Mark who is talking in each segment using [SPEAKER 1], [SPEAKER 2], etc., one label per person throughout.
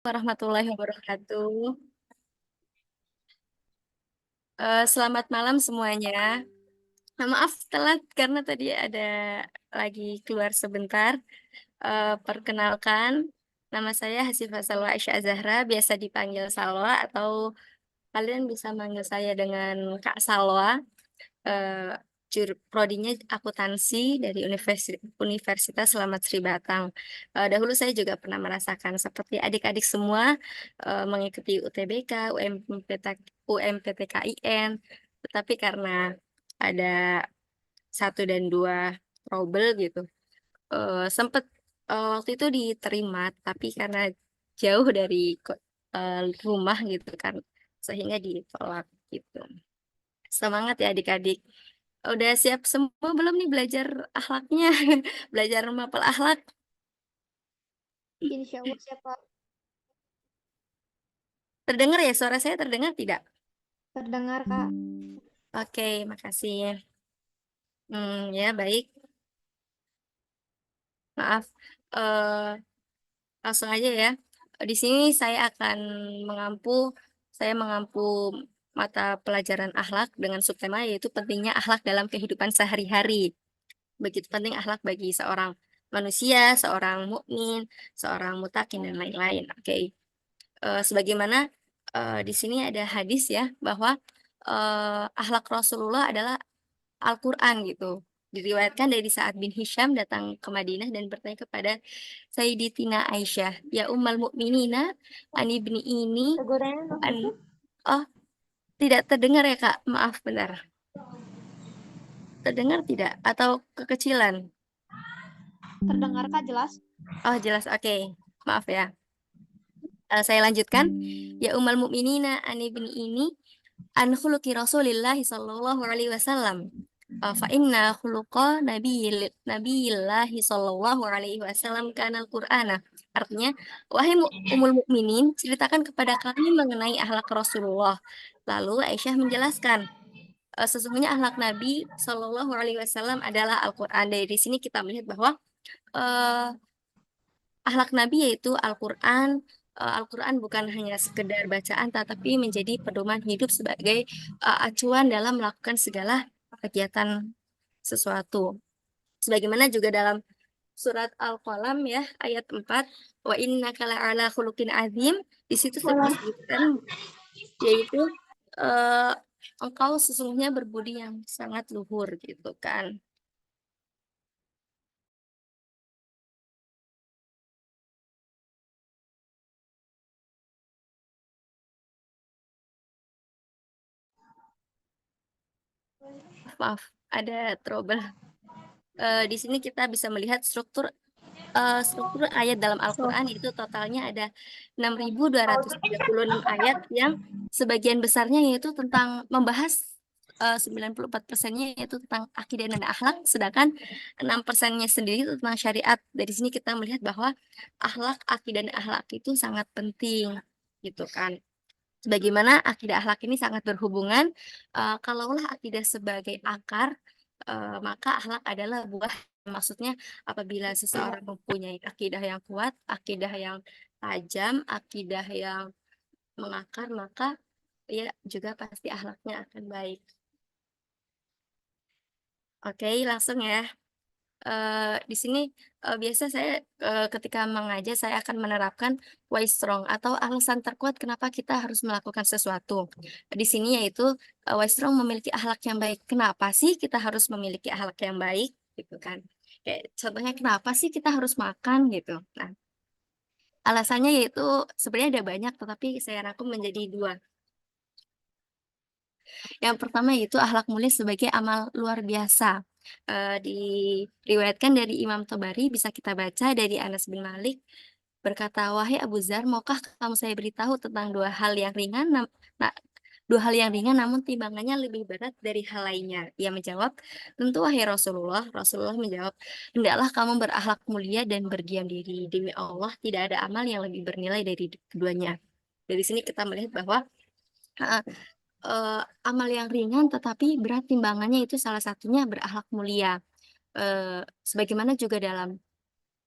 [SPEAKER 1] Warahmatullahi wabarakatuh. Selamat malam semuanya. Maaf telat karena tadi ada lagi keluar sebentar. Perkenalkan, nama saya Hasifah Salwa Aisyah Zahra, biasa dipanggil Salwa atau kalian bisa manggil saya dengan Kak Salwa. eh, Prodinya akuntansi dari Universitas Selamat Sri Batang. Dahulu saya juga pernah merasakan seperti adik-adik semua mengikuti UTBK, UMPTKIN, tetapi karena ada satu dan dua trouble gitu, sempat waktu itu diterima, tapi karena jauh dari eh, rumah gitu kan, sehingga ditolak gitu. Semangat ya adik-adik. Udah siap semua belum nih belajar akhlaknya? Belajar mapel akhlak.
[SPEAKER 2] Insya Allah siapa
[SPEAKER 1] Terdengar ya suara saya terdengar tidak?
[SPEAKER 2] terdengar Kak.
[SPEAKER 1] Oke, makasih. Ya baik. Maaf. eh Langsung aja ya. Di sini mengampu saya mengampu mata pelajaran akhlak dengan subtema yaitu pentingnya akhlak dalam kehidupan sehari-hari. Begitu penting akhlak bagi seorang manusia, seorang mukmin, seorang mutakin dan lain-lain. Oke. Sebagaimana di sini ada hadis ya bahwa akhlak Rasulullah adalah Al-Quran gitu. Diriwayatkan dari Sa'ad bin Hisham datang ke Madinah dan bertanya kepada Sayyidatina Aisyah, ya Ummul Mukminina, ani ibni ini,
[SPEAKER 2] Tegurannya
[SPEAKER 1] an,
[SPEAKER 2] maksudnya
[SPEAKER 1] oh tidak terdengar ya Kak, maaf bentar. Terdengar tidak? Atau kekecilan?
[SPEAKER 2] terdengar Kak jelas.
[SPEAKER 1] Oh jelas, oke. Maaf ya. Saya lanjutkan. Ya Ummul Mukminina, ani ibni ini, an khuluqi Rasulillahi sallallahu alaihi wasallam. Fa inna khuluqa nabiyillahi sallallahu alaihi wasallam kana al-Qur'ana. Artinya, wahai umul mukminin, ceritakan kepada kami mengenai akhlak Rasulullah. Lalu Aisyah menjelaskan, sesungguhnya akhlak Nabi sallallahu alaihi wasallam adalah Al-Qur'an. Dari sini kita melihat bahwa eh, akhlak Nabi yaitu Al-Quran. Al-Quran bukan hanya sekedar bacaan, tetapi menjadi pedoman hidup sebagai acuan dalam melakukan segala kegiatan sesuatu. Sebagaimana juga dalam surat Al-Qalam ya, ayat 4, wa innaka la'ala khuluqin azim, di situ disebutkan yaitu eh, engkau sesungguhnya berbudi yang sangat luhur gitu kan. Maaf, ada trouble. Di sini kita bisa melihat struktur ayat dalam
[SPEAKER 2] So,
[SPEAKER 1] Al-Quran itu totalnya ada 6.236 ayat yang sebagian besarnya yaitu tentang membahas 94%-nya yaitu tentang akidah dan akhlak, sedangkan 6%-nya sendiri itu tentang syariat. Dari sini kita melihat bahwa akhlak, akidah dan akhlak itu sangat penting gitu kan. Sebagaimana akidah akhlak ini sangat berhubungan, kalaulah akidah sebagai akar, maka akhlak adalah buah. Maksudnya, apabila seseorang mempunyai akidah yang kuat, akidah yang tajam, akidah yang mengakar, maka ya juga pasti akhlaknya akan baik. Oke, langsung ya. Di sini biasa saya ketika mengajar saya akan menerapkan why strong atau alasan terkuat kenapa kita harus melakukan sesuatu. Di sini yaitu why strong memiliki akhlak yang baik. Kenapa sih kita harus memiliki akhlak yang baik gitu kan? Kayak contohnya kenapa sih kita harus makan gitu. Nah, alasannya yaitu sebenarnya ada banyak tetapi saya rangkum menjadi dua. Yang pertama yaitu akhlak mulia sebagai amal luar biasa. Diriwayatkan dari Imam Tabari, bisa kita baca dari Anas bin Malik, berkata, wahai Abu Zar, maukah kamu saya beritahu tentang nah, dua hal yang ringan namun timbangannya lebih berat dari hal lainnya. Ia menjawab, tentu wahai Rasulullah. Rasulullah menjawab, hendaklah kamu berakhlak mulia dan berdiam diri. Demi Allah, tidak ada amal yang lebih bernilai dari keduanya. Dari sini kita melihat bahwa eh, amal yang ringan tetapi berat timbangannya itu salah satunya berakhlak mulia. Sebagaimana juga dalam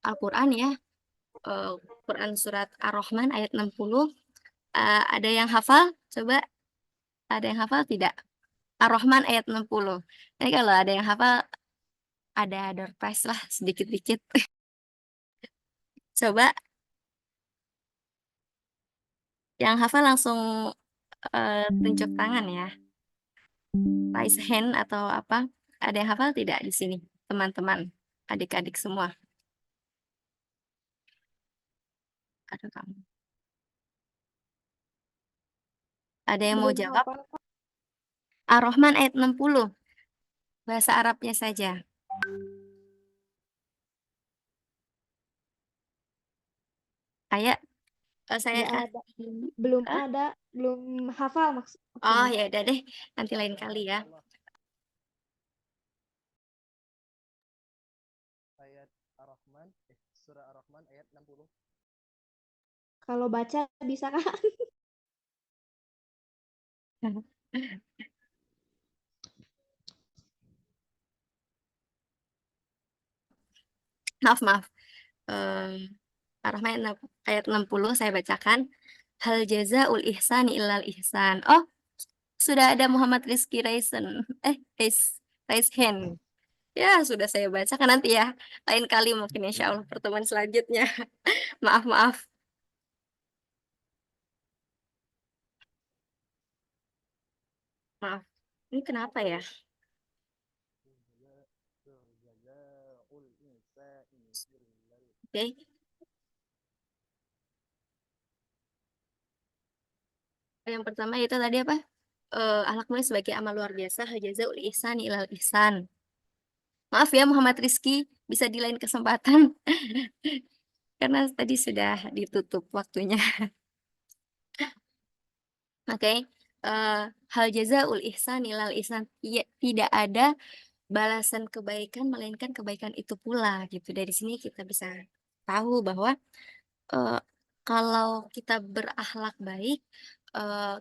[SPEAKER 1] Al-Quran ya, eh, Quran surat Ar-Rahman ayat 60. Ada yang hafal? Coba, ada yang hafal tidak? Ar-Rahman ayat 60. Ini kalau ada yang hafal, ada door prize lah sedikit-dikit. Coba yang hafal langsung tunjuk tangan ya. Raise hand atau apa? Ada yang hafal tidak di sini? Teman-teman, adik-adik semua. Ada kamu. Ada yang mau
[SPEAKER 2] Belum
[SPEAKER 1] jawab?
[SPEAKER 2] hafal, Kak.
[SPEAKER 1] Ar-Rahman ayat 60. Bahasa Arabnya saja. Ayat saya
[SPEAKER 2] Nggak ada.
[SPEAKER 1] kasih.
[SPEAKER 2] Belum
[SPEAKER 1] Hah?
[SPEAKER 2] ada. Belum hafal
[SPEAKER 1] Oh
[SPEAKER 2] maksudnya.
[SPEAKER 1] ya udah deh, nanti lain kali ya.
[SPEAKER 3] Ayat Ar-Rahman, surah Ar-Rahman ayat 60.
[SPEAKER 2] Kalau baca bisa, Kak?
[SPEAKER 1] Maaf, maaf. Ar-Rahman ayat 60 saya bacakan. Hal jazaul ihsani illal ihsan. Oh, sudah ada Muhammad Rizky Raisen. Raise hand. Ya, sudah saya bacakan nanti ya. Lain kali mungkin insya Allah pertemuan selanjutnya. Maaf, maaf. Maaf. Ini kenapa ya? Oke. Yang pertama itu tadi apa? Akhlak mulia sebagai amal luar biasa. Hal jazaul ihsani illal ihsan. Maaf ya Muhammad Rizky, bisa di lain kesempatan. Karena tadi sudah ditutup waktunya. Oke. Eh, Hal jazaul ihsan ilal ihsan. Iya, tidak ada balasan kebaikan melainkan kebaikan itu pula gitu. Dari sini kita bisa tahu bahwa eh, kalau kita berakhlak baik,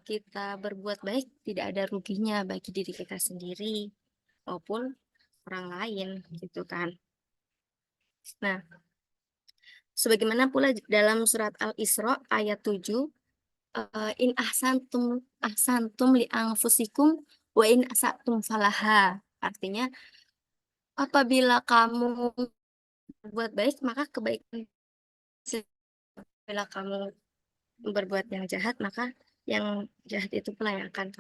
[SPEAKER 1] kita berbuat baik, tidak ada ruginya bagi diri kita sendiri maupun orang lain gitu kan. Nah, sebagaimana pula dalam surat Al-Isra ayat 7, in ahsantum li anfusikum wa in asatum falaha. Artinya, apabila kamu berbuat baik, maka kebaikan. Bila kamu berbuat yang jahat, maka yang jahat itu pula yang akan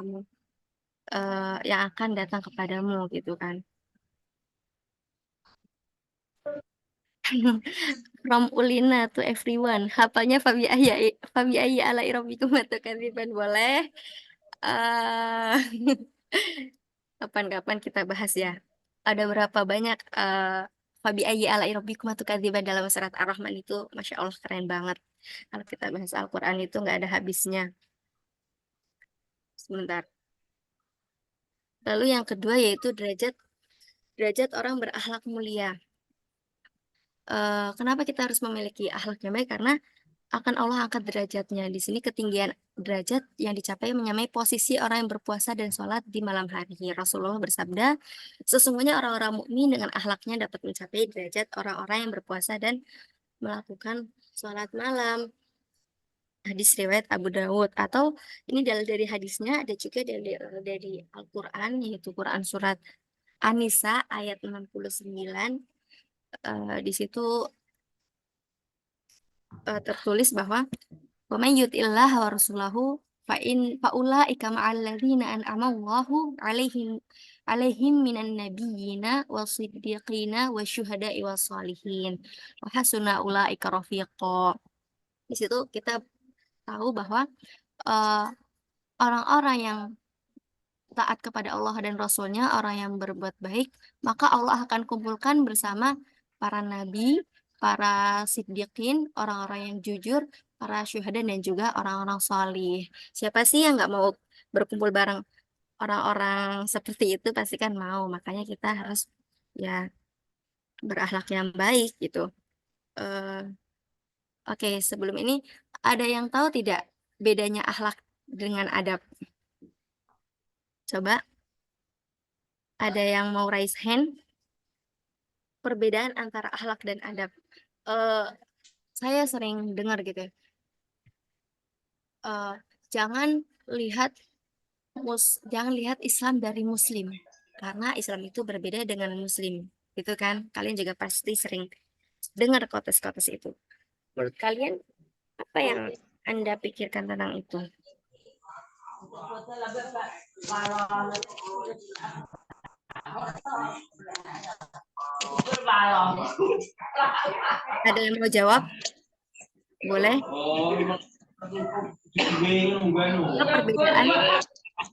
[SPEAKER 1] yang akan datang kepadamu gitu kan. From Ulina to everyone. Hafalnya Fabi Ayyi ala Rabbikum Kadiban boleh. eh Kapan-kapan kita bahas ya. Ada berapa banyak Fabi Ayyi ala Rabbikum Kadiban dalam surat Ar-Rahman itu, Masya Allah keren banget. Kalau kita bahas Al-Quran itu nggak ada habisnya. Sebentar. Lalu yang kedua yaitu derajat derajat orang berakhlak mulia. Kenapa kita harus memiliki akhlak yang baik? Karena akan Allah angkat derajatnya. Di sini ketinggian derajat yang dicapai menyamai posisi orang yang berpuasa dan sholat di malam hari. Rasulullah bersabda, sesungguhnya orang-orang mukmin dengan akhlaknya dapat mencapai derajat orang-orang yang berpuasa dan melakukan sholat malam. Hadis riwayat Abu Dawud, atau ini dari hadisnya, ada juga dari Al-Quran, yaitu Quran surat An-Nisa ayat 69. Di situ tertulis bahwa wa may yuti'illaha wa rasulahu faulaika ma'al ladzina an'ama Allahu 'alaihim minan nabiyyina wasiddiqina wasyuhada'i wassalihin wa hasuna ulaika rafiqa. Di situ kita tahu bahwa eh, orang-orang yang taat kepada Allah dan Rasulnya, orang yang berbuat baik, maka Allah akan kumpulkan bersama para nabi, para siddiqin, orang-orang yang jujur, para syuhada, dan juga orang-orang solih. Siapa sih yang nggak mau berkumpul bareng orang-orang seperti itu? Pasti kan mau. Makanya kita harus ya berakhlak yang baik gitu. Eh, oke, sebelum ini ada yang tahu tidak bedanya akhlak dengan adab? Coba, ada yang mau raise hand? Perbedaan antara akhlak dan adab. Eh, saya sering dengar gitu ya, eh, jangan lihat jangan lihat Islam dari Muslim, karena Islam itu berbeda dengan Muslim, gitu kan? Kalian juga pasti sering dengar kotes-kotes itu. Menurut kalian apa yang Anda pikirkan tentang itu? Ada yang mau jawab? Boleh?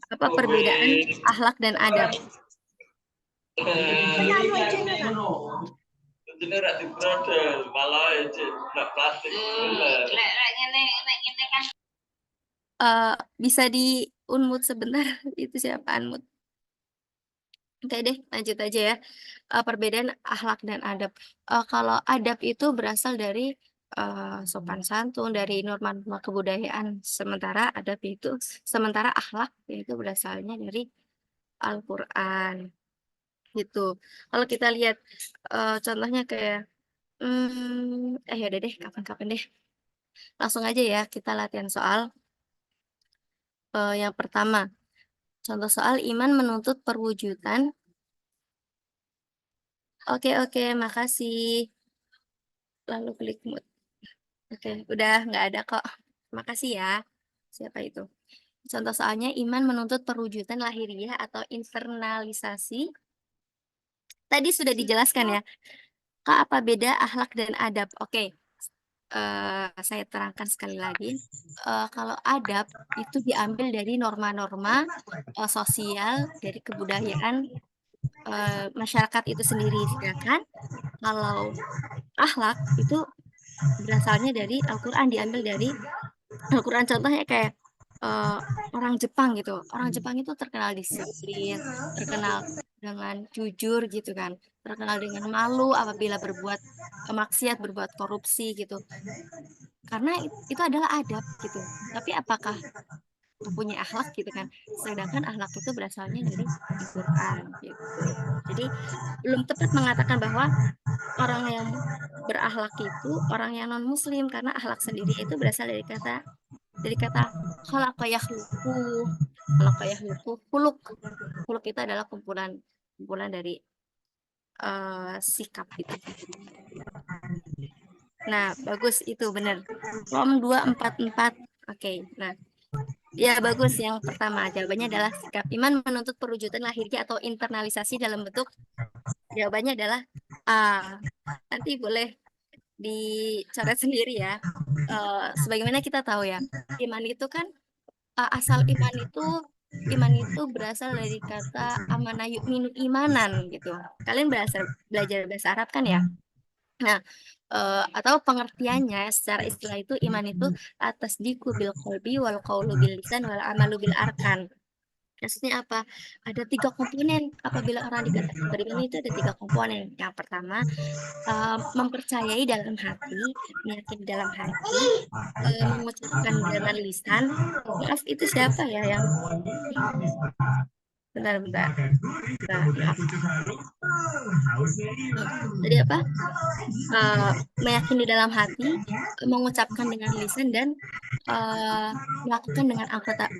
[SPEAKER 1] Apa perbedaan akhlak dan adab? Bisa di unmute sebentar. Itu siapa unmute? Oke deh, lanjut aja ya. Perbedaan akhlak dan adab. Kalau adab itu berasal dari sopan santun, dari norma-norma kebudayaan. Sementara akhlak itu berasalnya dari Al-Quran. Gitu. Kalau kita lihat contohnya kayak, ya udah deh, kapan-kapan deh. Langsung aja ya, kita latihan soal. Yang pertama, contoh soal iman menuntut perwujudan. Oke, makasih. Lalu klik mute. Oke, udah nggak ada kok. Makasih ya. Siapa itu? Contoh soalnya iman menuntut perwujudan lahiriah atau internalisasi. Tadi sudah dijelaskan ya. Kak, apa beda akhlak dan adab? Oke, saya terangkan sekali lagi. Kalau adab itu diambil dari norma-norma sosial, dari kebudayaan masyarakat itu sendiri. Sedangkan kalau akhlak itu berasalnya dari Al-Quran, diambil dari Al-Quran. Contohnya kayak eh, orang Jepang gitu. Orang Jepang itu terkenal disiplin, terkenal dengan jujur gitu kan, terkenal dengan malu apabila berbuat maksiat, berbuat korupsi gitu. Karena itu adalah adab gitu. Tapi apakah punya akhlak gitu kan? Sedangkan akhlak itu berasalnya dari Al-Quran gitu. Jadi belum tepat mengatakan bahwa orang yang berakhlak itu orang yang non muslim, karena akhlak sendiri itu berasal dari kata khalaqa yakhluqu. Khalaqa yakhluqu, khuluq. Khuluq itu adalah kumpulan kumpulan dari sikap itu. Nah, bagus itu benar. Rom 244. Oke. Nah, ya bagus, yang pertama jawabannya adalah sikap iman menuntut perwujudan lahiriah atau internalisasi dalam bentuk, jawabannya adalah A. Nanti boleh dicoret sendiri ya. Sebagaimana kita tahu ya, iman itu kan asal iman itu berasal dari kata amana yu'minu imanan gitu. Kalian belajar bahasa Arab kan ya? Nah, atau pengertiannya secara istilah itu iman itu atas diku bil qalbi wal qaulu bil lisan wal amalu bil arkan. Maksudnya apa? Ada 3 komponen. Apabila orang dikatakan beriman itu ada 3 komponen. Yang pertama, mempercayai dalam hati, meyakini dalam hati, mengucapkan dengan lisan. Maaf, itu siapa ya yang bentar-bentar. Nah, maaf. Tadi apa? Meyakini dalam hati, mengucapkan dengan lisan, dan melakukan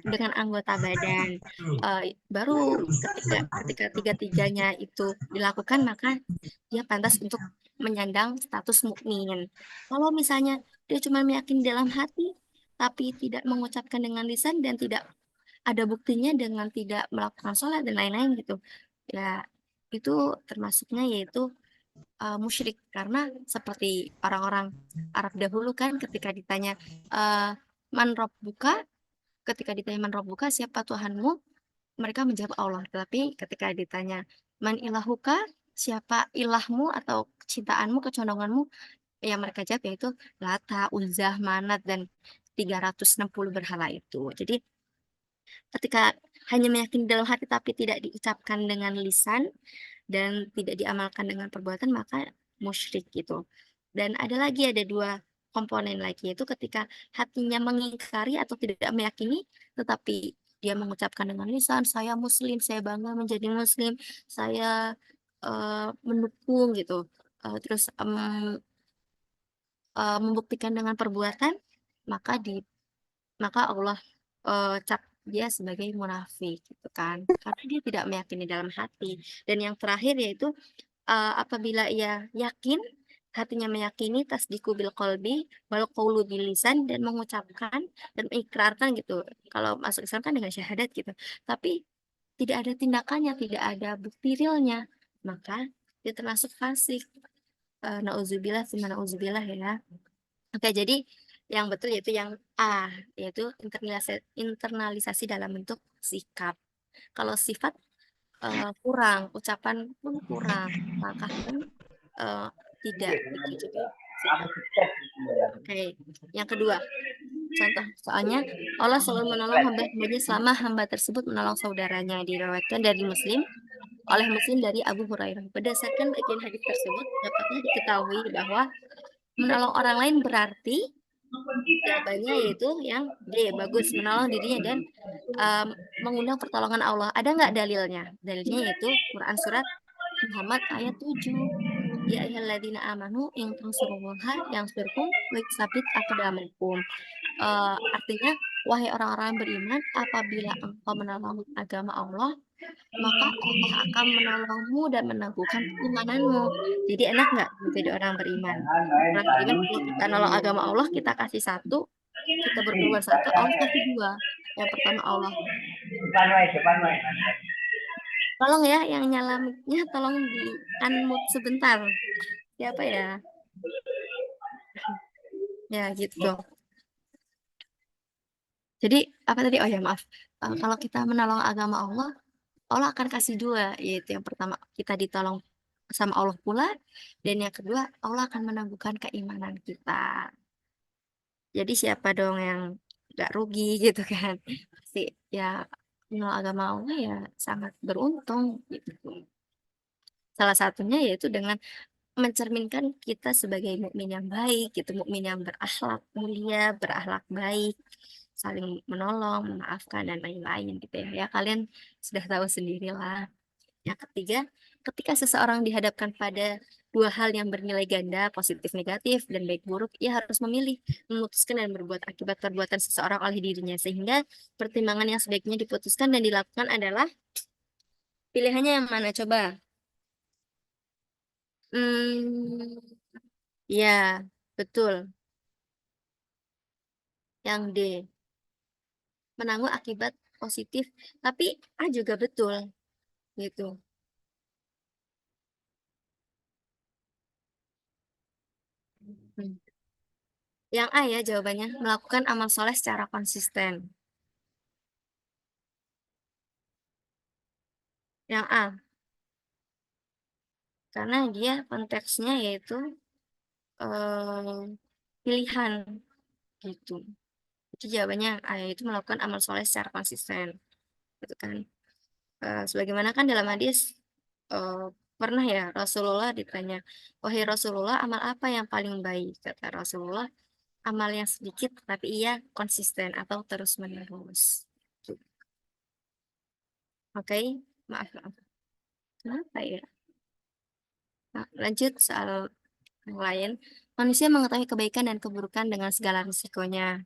[SPEAKER 1] dengan anggota badan. Baru ketika tiga-tiganya itu dilakukan, maka dia pantas untuk menyandang status mukmin. Kalau misalnya dia cuma meyakini dalam hati, tapi tidak mengucapkan dengan lisan dan tidak ada buktinya dengan tidak melakukan sholat dan lain-lain gitu, ya itu termasuknya yaitu musyrik. Karena seperti orang-orang Arab dahulu kan, ketika ditanya uh, man rabbuka, siapa Tuhanmu, mereka menjawab Allah. Tapi ketika ditanya man ilahuka, siapa ilahmu atau kecintaanmu, kecondonganmu, yang mereka jawab yaitu Lata, Uzzah, Manat, dan 360 berhala itu. Jadi ketika hanya meyakini dalam hati tapi tidak diucapkan dengan lisan dan tidak diamalkan dengan perbuatan, maka musyrik gitu. Dan ada 2 komponen lagi, yaitu ketika hatinya mengingkari atau tidak meyakini, tetapi dia mengucapkan dengan lisan, saya muslim, saya bangga menjadi muslim, saya mendukung gitu. Terus membuktikan dengan perbuatan, maka maka Allah cap dia sebagai munafik gitu kan. Karena dia tidak meyakini dalam hati. Dan yang terakhir yaitu apabila ia yakin, hatinya meyakini tasdiku bil qalbi wal qaulu bil lisan, dan mengucapkan dan mengikrarkan gitu. Kalau masuk Islam kan dengan syahadat gitu. Tapi tidak ada tindakannya, tidak ada bukti realnya, maka dia termasuk fasik. Nauzubillah, summa nauzubillah ya. Oke, jadi yang betul yaitu yang A, yaitu internalisasi dalam bentuk sikap. Kalau sifat kurang, ucapan pun kurang, langkah pun eh, tidak. Itu juga sikap. Oke, yang kedua, contoh soalnya Allah selalu menolong hamba-hambanya selama hamba tersebut menolong saudaranya. Diriwayatkan dari Muslim, oleh Muslim dari Abu Hurairah. Berdasarkan bagian hadis tersebut, dapatlah diketahui bahwa menolong orang lain berarti jawabannya yaitu yang D, bagus, menolong dirinya dan um, mengundang pertolongan Allah. Ada nggak dalilnya? Dalilnya yaitu Quran surat Muhammad ayat 7. Ya ayyuhalladzina amanu in tansurullaha yansurkum wa yutsabit aqdamakum. Artinya, wahai orang-orang yang beriman, apabila engkau menolong agama Allah, maka Allah akan menolongmu dan meneguhkan keimananmu. Jadi enak nggak menjadi orang beriman? Orang beriman, kalau kita nolong agama Allah, kita kasih satu, kita berbuat satu, Allah kasih dua. Yang pertama Allah, tolong ya, yang nyala mic-nya tolong di unmute sebentar. Siapa ya? Ya gitu. Jadi apa tadi? Oh ya maaf. Kalau kita menolong agama Allah, Allah akan kasih dua, yaitu yang pertama kita ditolong sama Allah pula, dan yang kedua Allah akan meneguhkan keimanan kita. Jadi siapa dong yang nggak rugi gitu kan? Pasti ya mengenal agama Allah ya sangat beruntung gitu. Salah satunya yaitu dengan mencerminkan kita sebagai mukmin yang baik, gitu, mukmin yang berakhlak mulia, berakhlak baik, saling menolong, memaafkan dan lain-lain gitu ya. Ya kalian sudah tahu sendirilah. Yang ketiga, ketika seseorang dihadapkan pada dua hal yang bernilai ganda, positif negatif dan baik buruk, ia harus memilih, memutuskan dan berbuat akibat perbuatan seseorang oleh dirinya. Sehingga pertimbangan yang sebaiknya diputuskan dan dilakukan adalah pilihannya yang mana coba? Hmm, ya, betul. Yang D, menanggung akibat positif. Tapi A juga betul, gitu. Hmm. Yang A ya jawabannya, melakukan amal soleh secara konsisten. Yang A, karena dia konteksnya yaitu eh, pilihan gitu. Jadi jawabannya A, yaitu melakukan amal soleh secara konsisten, gitu kan. Sebagaimana kan dalam hadis eh, pernah ya Rasulullah ditanya, wahai Rasulullah, amal apa yang paling baik? Kata Rasulullah, amal yang sedikit tapi ia konsisten atau terus menerus. Oke, maaf, maaf. Kenapa ya? Nah, lanjut soal yang lain. Manusia mengetahui kebaikan dan keburukan dengan segala risikonya.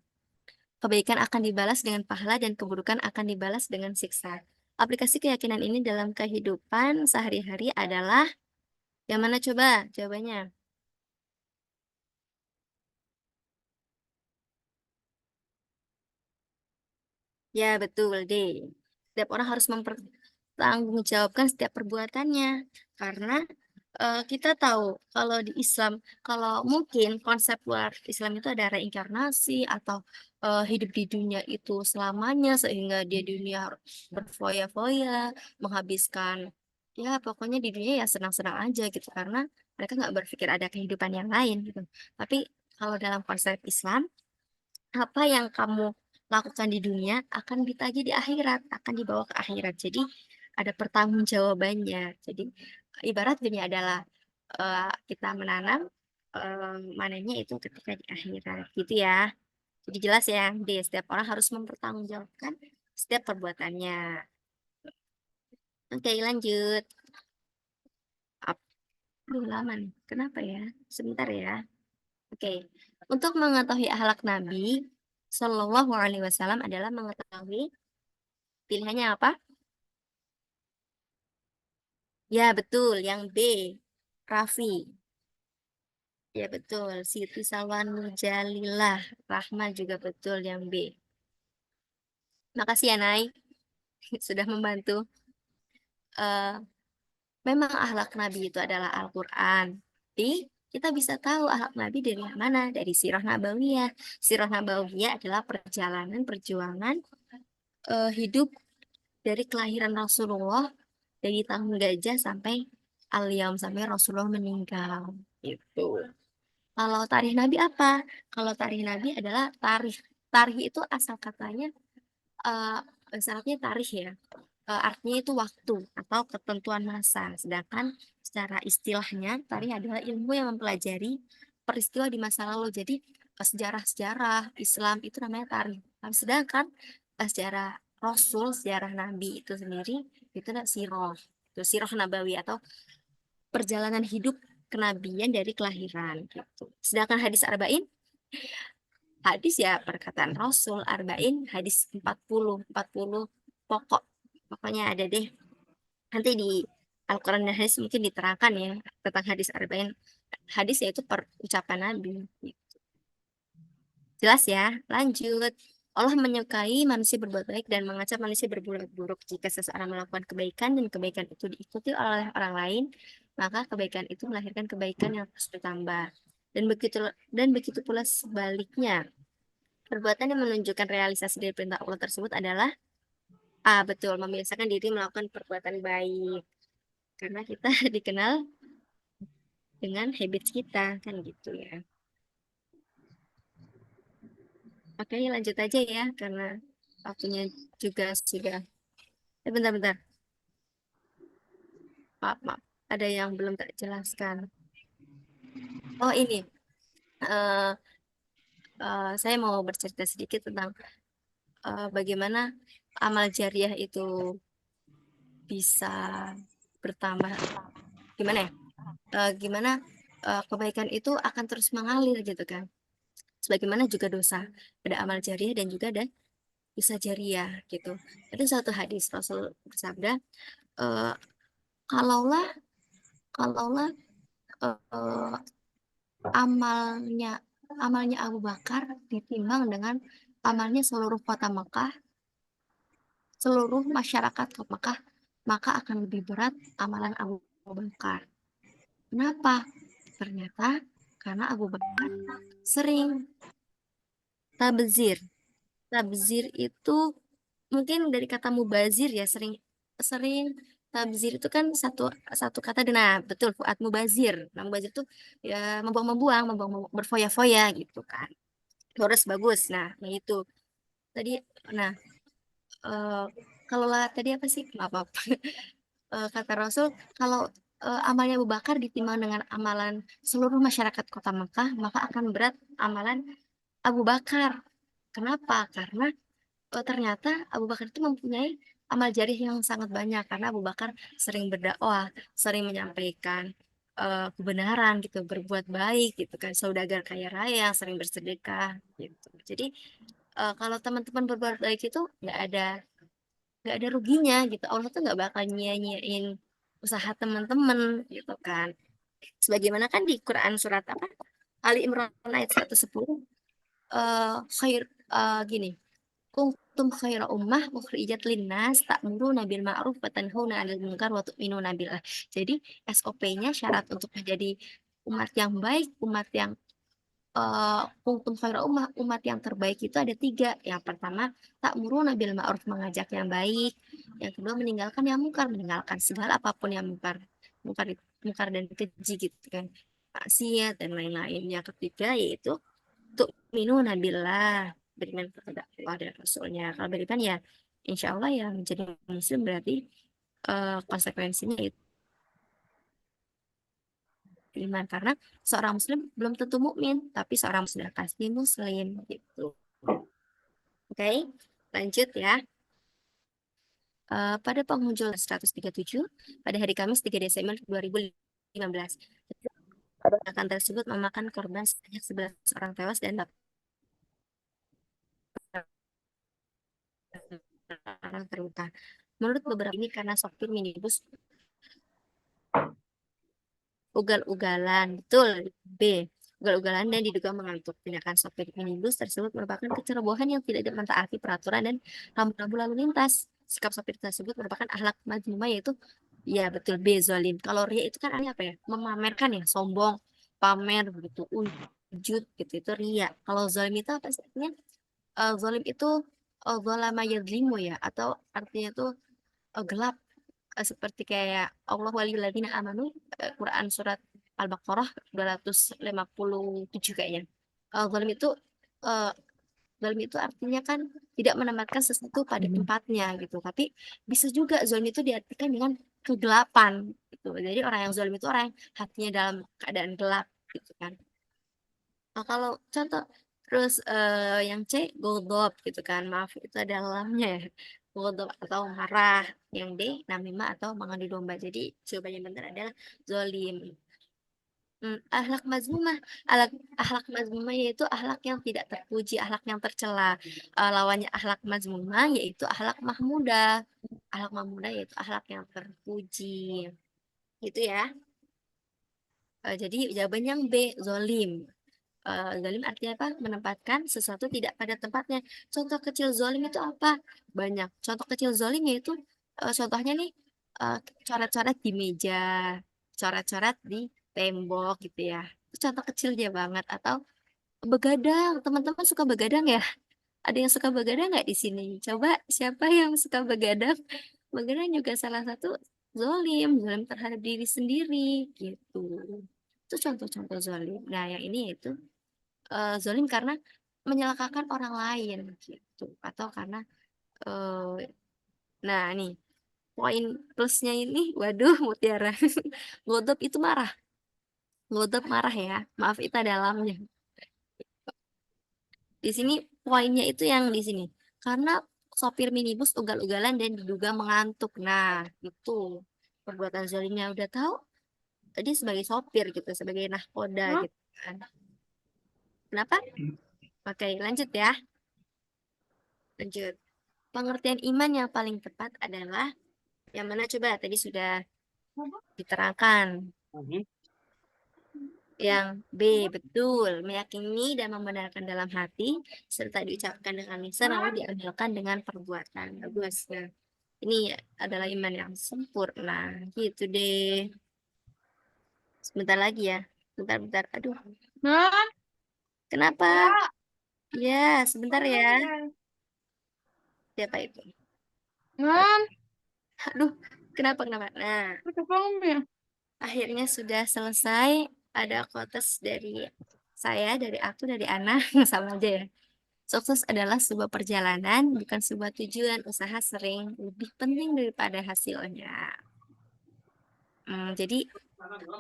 [SPEAKER 1] Kebaikan akan dibalas dengan pahala dan keburukan akan dibalas dengan siksa. Aplikasi keyakinan ini dalam kehidupan sehari-hari adalah yang mana coba jawabannya? Ya, betul, D. Setiap orang harus mempertanggungjawabkan setiap perbuatannya. Karena kita tahu kalau di Islam, kalau mungkin konsep luar Islam itu ada reinkarnasi atau hidup di dunia itu selamanya sehingga dia di dunia berfoya-foya, menghabiskan, ya pokoknya di dunia ya senang-senang aja gitu karena mereka nggak berpikir ada kehidupan yang lain gitu. Tapi kalau dalam konsep Islam, apa yang kamu lakukan di dunia akan ditagih di akhirat, akan dibawa ke akhirat. Jadi ada pertanggungjawabannya. Jadi ibarat dunia adalah kita menanam, manennya itu ketika di akhirat, gitu ya. Jadi jelas ya, di setiap orang harus mempertanggungjawabkan setiap perbuatannya. Oke, lanjut. Up. Aduh, lama nih. Kenapa ya? Sebentar ya. Oke, untuk mengetahui akhlak Nabi Shallallahu Alaihi Wasallam adalah mengetahui pilihannya apa? Ya, betul. Yang B, Raffi. Ya, betul. Siti Salwan Jalillah Rahma juga betul yang B. Makasih ya, Nay. Sudah membantu. Eh, memang akhlak Nabi itu adalah Al-Quran. Tapi kita bisa tahu akhlak Nabi dari mana? Dari Sirah Nabawiyah. Sirah Nabawiyah adalah perjalanan perjuangan hidup dari kelahiran Rasulullah dari tahun gajah sampai al-yaum sampai Rasulullah meninggal. Itu. Kalau tarikh Nabi apa? Kalau tarikh Nabi adalah tarikh. Tarikh itu asal katanya eh syaratnya tarikh ya. Artinya itu waktu atau ketentuan masa. Sedangkan secara istilahnya tarikh adalah ilmu yang mempelajari peristiwa di masa lalu. Jadi sejarah-sejarah Islam itu namanya tarikh. Nah, sedangkan sejarah Rasul, sejarah Nabi itu sendiri itu adalah siroh. Itu siroh Nabawi atau perjalanan hidup kenabian dari kelahiran gitu. Sedangkan hadis arba'in, hadis ya perkataan Rasul, arba'in hadis 40 pokok. Pokoknya ada deh. Nanti di Al-Quran dan hadis mungkin diterangkan ya tentang hadis arba'in. Hadis yaitu ucapan Nabi. Jelas ya? Lanjut. Allah menyukai manusia berbuat baik dan mengajak manusia berbuat buruk. Jika seseorang melakukan kebaikan dan kebaikan itu diikuti oleh orang lain, maka kebaikan itu melahirkan kebaikan yang terus bertambah. Dan begitu pula sebaliknya. Perbuatan yang menunjukkan realisasi dari perintah Allah tersebut adalah betul, membiasakan diri melakukan perbuatan baik. Karena kita dikenal dengan habits kita, kan gitu ya. Oke, lanjut aja ya, karena waktunya juga sudah. Bentar-bentar. Maaf, maaf. Ada yang belum terjelaskan. Oh, ini. eh, saya mau bercerita sedikit tentang bagaimana amal jariah itu bisa bertambah. Gimana ya? Gimana kebaikan itu akan terus mengalir gitu kan. Sebagaimana juga dosa. Ada amal jariah dan juga ada dosa jariah gitu. Itu satu hadis Rasul bersabda, eh, kalaulah kalaulah eh, amalnya amalnya Abu Bakar ditimbang dengan amalnya seluruh kota Mekah, seluruh masyarakat kota Mekah, maka akan lebih berat amalan Abu Bakar. Kenapa? Ternyata karena Abu Bakar sering tabzir. Tabzir itu mungkin dari kata mubazir ya, sering sering tabzir itu kan satu satu kata nah betul Fuad mubazir. Nah, mubazir itu ya membuang-membuang, berfoya-foya gitu kan. Terus bagus. Nah itu tadi. Nah, eh, kalau lah tadi apa sih? Maaf, maaf. Kata Rasul, kalau amalnya Abu Bakar ditimbang dengan amalan seluruh masyarakat kota Mekah, maka akan berat amalan Abu Bakar. Kenapa? Karena ternyata Abu Bakar itu mempunyai amal jarih yang sangat banyak karena Abu Bakar sering berdakwah, sering menyampaikan kebenaran gitu, berbuat baik gitu kan, saudagar kaya raya yang sering bersedekah gitu. Jadi kalau teman-teman berbuat baik itu nggak ada ruginya gitu. Allah tuh nggak bakal nyanyiin usaha teman-teman gitu kan. Sebagaimana kan di Quran surat apa? Ali Imran ayat 110 khair gini. Kuntum khaira ummah ukhrijat linnas ta'muruna bil ma'ruf wa tanhauna 'anil munkar wa tu'minuna billah. Jadi SOP-nya syarat untuk menjadi umat yang baik, umat yang kuntum khaira ummah, umat yang terbaik itu ada tiga. Yang pertama, ta'muruna bil ma'ruf, mengajak yang baik. Yang kedua, meninggalkan yang mungkar, meninggalkan segala apapun yang mungkar, mungkar, mungkar dan keji gitu kan. Maksiat dan lain-lain. Yang ketiga yaitu tu'minuna billah, beriman kepada Allah dan Rasulnya. Kalau beriman ya insya Allah ya menjadi muslim berarti konsekuensinya itu iman karena seorang muslim belum tentu mukmin tapi seorang muslim pasti muslim gitu. Oke, lanjut ya. Pada penghujung 137 pada hari Kamis 3 Desember 2015. Akan tersebut memakan korban sebanyak 11 orang tewas dan 8 orang terluka. Menurut beberapa ini karena sopir minibus ugal-ugalan, betul. B. Ugal-ugalan dan diduga mengantuk. Tindakan sopir minibus tersebut merupakan kecerobohan yang tidak mentaati peraturan dan rambu-rambu lalu lintas. Sikap sopir tersebut merupakan akhlak mazmumah, yaitu ya betul B. Zolim. Kalau ria itu kan artinya apa ya? Memamerkan ya, sombong, pamer begitu, ujud gitu itu ria. Kalau zolim itu apa sih artinya? Zolim itu zalama yadlimu ya, atau artinya itu gelap. Seperti kayak Allah waliyulladzina amanu, Quran surat Al-Baqarah 257 kayaknya. Zalim itu eh, zalim itu artinya kan tidak menempatkan sesuatu pada tempatnya gitu. Tapi bisa juga zalim itu diartikan dengan kegelapan gitu. Jadi orang yang zalim itu orang yang hatinya dalam keadaan gelap gitu kan. Nah, kalau contoh terus yang C godob gitu kan, maaf itu ada lamnya ya, godob atau marah. Yang D namimah atau mengadu domba. Jadi jawabannya benar adalah zolim. Akhlak mazmumah, akhlak mazmumah yaitu akhlak yang tidak terpuji, akhlak yang tercela. Lawannya akhlak mazmumah yaitu akhlak mahmudah. Akhlak mahmudah yaitu akhlak yang terpuji. Gitu ya. Jadi jawabannya yang B, zolim. Zalim artinya apa? Menempatkan sesuatu tidak pada tempatnya. Contoh kecil zalim itu apa? Banyak. Contoh kecil zalim yaitu contohnya nih eh, coret-coret di meja, coret-coret di tembok gitu ya. Itu contoh kecilnya banget. Atau begadang. Teman-teman suka begadang ya? Ada yang suka begadang nggak di sini? Coba siapa yang suka begadang? Begadang juga salah satu zalim, zalim terhadap diri sendiri gitu. Itu contoh-contoh zalim. Nah, yang ini yaitu zalim karena menyelakakan orang lain gitu atau karena eh, nah nih poin plusnya ini waduh Mutiara godop itu marah, godop marah ya, maaf itu dalamnya di sini poinnya itu yang di sini karena sopir minibus ugal-ugalan dan diduga mengantuk. Nah itu perbuatan zalimnya udah tahu dia sebagai sopir gitu, sebagai nahkoda gitu kan. Kenapa? Oke lanjut ya, lanjut. Pengertian iman yang paling tepat adalah yang mana coba tadi sudah diterangkan. Yang B, betul. Meyakini dan membenarkan dalam hati, serta diucapkan dengan lisan, lalu diamalkan dengan perbuatan. Bagus. Nah, ini adalah iman yang sempurna. Gitu deh. Sebentar lagi ya. Bentar-bentar. Aduh,
[SPEAKER 2] Nah,
[SPEAKER 1] kenapa? Ya, sebentar ya. Siapa itu?
[SPEAKER 2] nah,
[SPEAKER 1] Aduh, kenapa? Nah,
[SPEAKER 2] ya.
[SPEAKER 1] akhirnya sudah selesai. Ada quotes dari saya, dari aku, dari Ana. Sama aja ya. Sukses adalah sebuah perjalanan, bukan sebuah tujuan. Usaha sering lebih penting daripada hasilnya. Jadi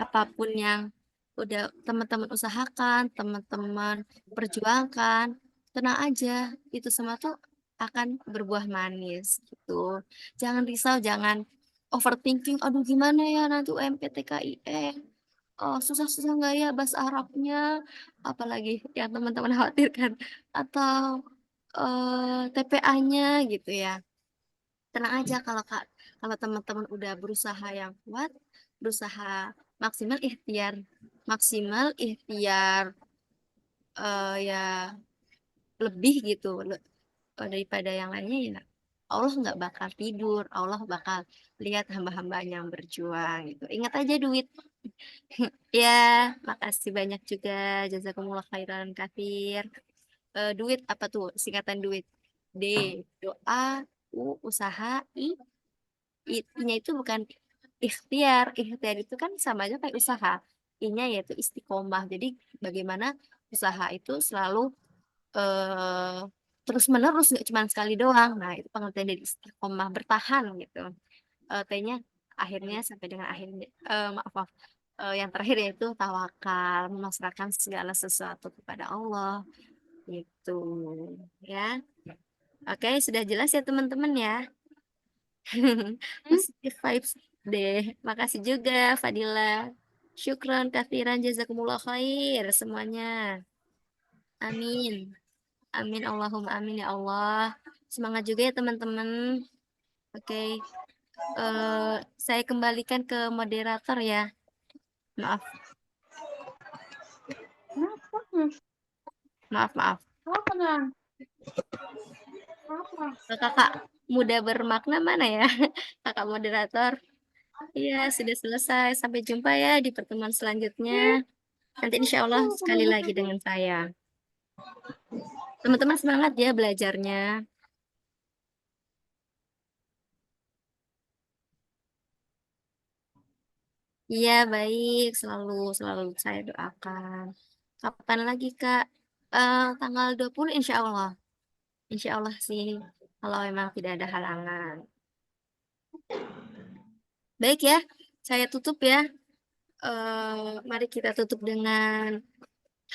[SPEAKER 1] apapun yang udah teman-teman usahakan, teman-teman perjuangkan, tenang aja, itu semua tuh akan berbuah manis gitu. Jangan risau, jangan overthinking. Aduh gimana ya nanti UMPTKIN? Oh susah-susah nggak ya bahasa Arabnya? Apalagi yang teman-teman khawatirkan. Atau TPA-nya gitu ya. Tenang aja kalau Kak, kalau teman-teman udah berusaha yang kuat, berusaha maksimal ikhtiar ya lebih gitu daripada yang lainnya ya. Allah nggak bakal tidur, Allah bakal lihat hamba-hambanya yang berjuang gitu. Ingat aja duit. Ya, makasih banyak juga. Jazakumullah khairan kafir. Duit apa tuh? Singkatan duit. D, doa, U, usaha, I-nya itu bukan ikhtiar. Ikhtiar itu kan sama aja kayak usaha. I-nya yaitu istiqomah. Jadi bagaimana usaha itu selalu eh, terus menerus nggak cuma sekali doang. Nah itu pengertian dari istiqomah bertahan gitu. T-nya akhirnya sampai dengan akhirnya maaf, yang terakhir yaitu tawakal, memasrahkan segala sesuatu kepada Allah gitu ya. Oke, sudah jelas ya teman-teman ya. Positive vibes deh. Makasih juga Fadila. Syukran kathiran jazakumullah khair semuanya. Amin. Amin Allahumma amin ya Allah. Semangat juga ya teman-teman. Oke, saya kembalikan ke moderator ya. Maaf,
[SPEAKER 2] Kenapa, Mas?
[SPEAKER 1] maaf.
[SPEAKER 2] Kenapa, Nan? Kenapa?
[SPEAKER 1] Kakak muda bermakna mana ya? Kakak moderator. Iya, sudah selesai. Sampai jumpa ya di pertemuan selanjutnya. Nanti insya Allah sekali lagi dengan saya. Teman-teman semangat ya belajarnya. Iya, baik. Selalu saya doakan. Kapan lagi, Kak? Tanggal 20 insya Allah. Insya Allah sih, kalau memang tidak ada halangan. Baik ya, saya tutup ya. Mari kita tutup dengan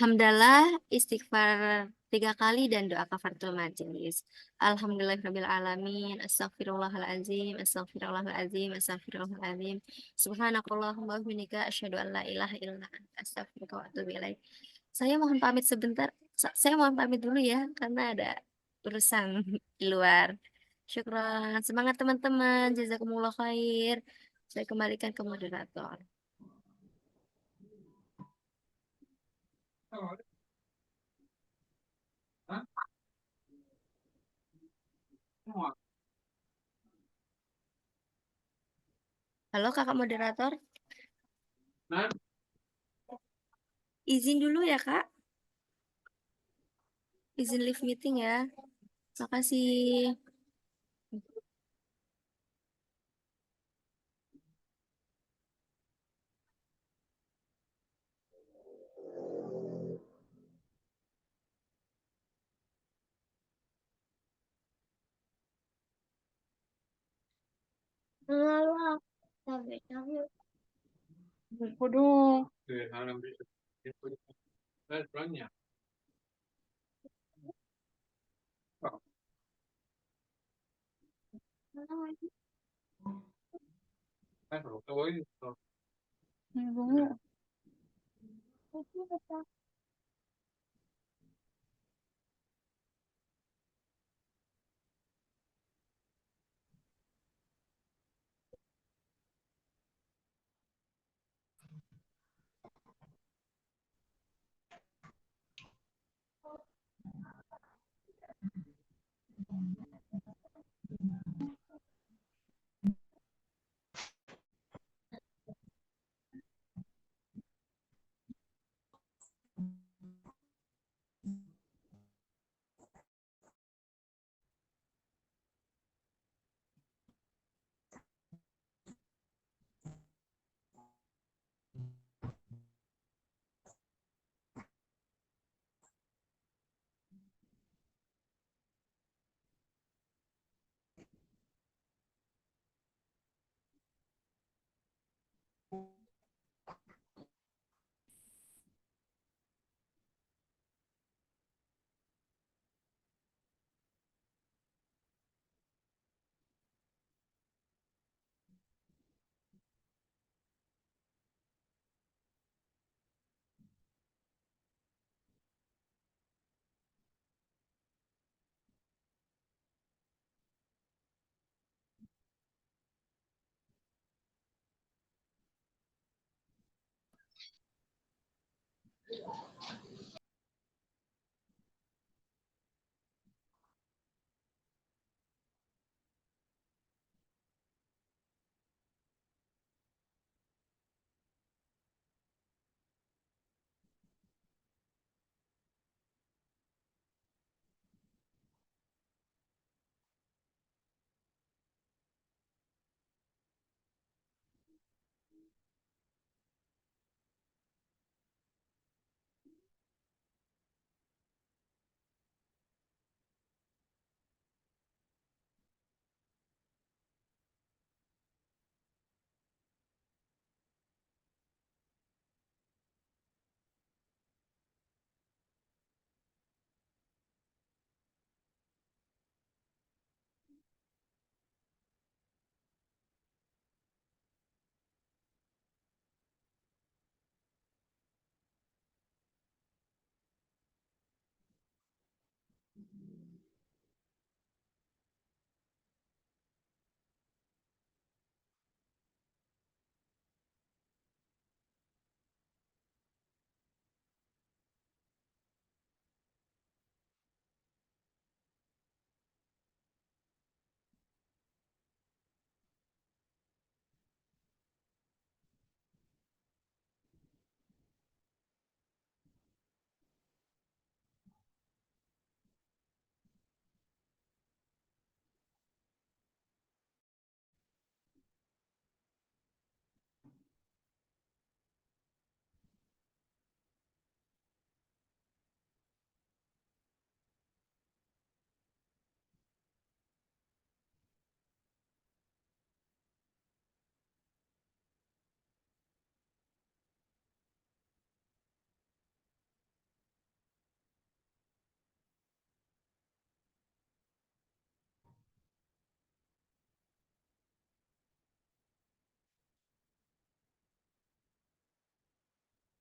[SPEAKER 1] hamdalah, istighfar 3 kali dan doa kafaratul majelis. Alhamdulillahirrabbilalamin. Astagfirullahaladzim. Astagfirullahaladzim. Astagfirullahaladzim. Subhanakallahumma wa bihamdika asyhadu an la ilaha illa anta astaghfiruka wa atubu ilaik. Saya mohon pamit sebentar. Saya mohon pamit dulu ya karena ada urusan di luar. Syukran. Semangat teman-teman. Jazakumullah khair. Saya kembalikan ke moderator. Halo kakak moderator. Izin dulu ya kak. Izin live meeting ya. Makasih.
[SPEAKER 2] Waduh. Ini bunga.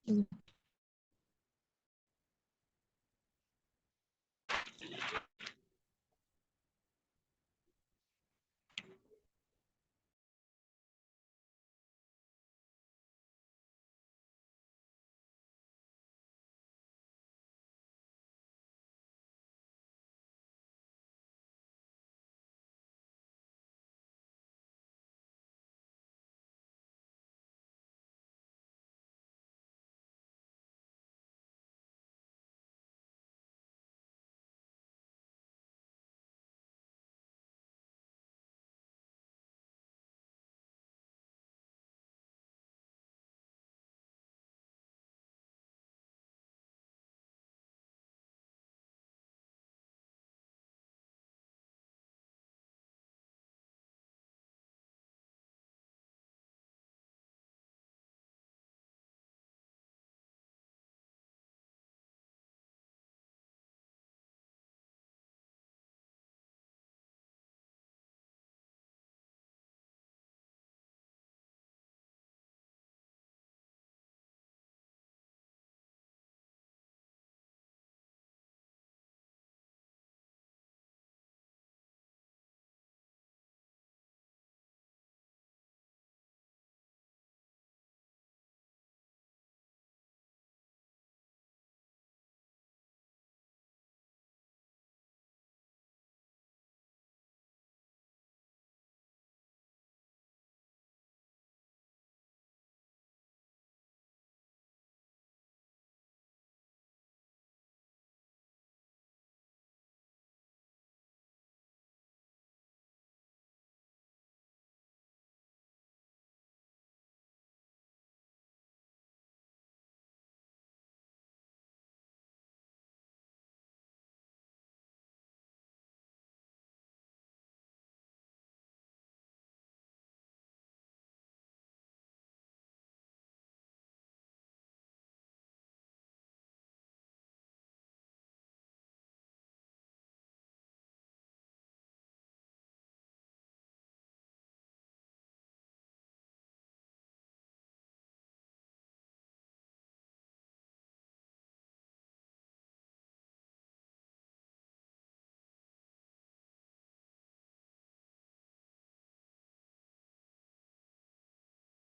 [SPEAKER 2] Hmm.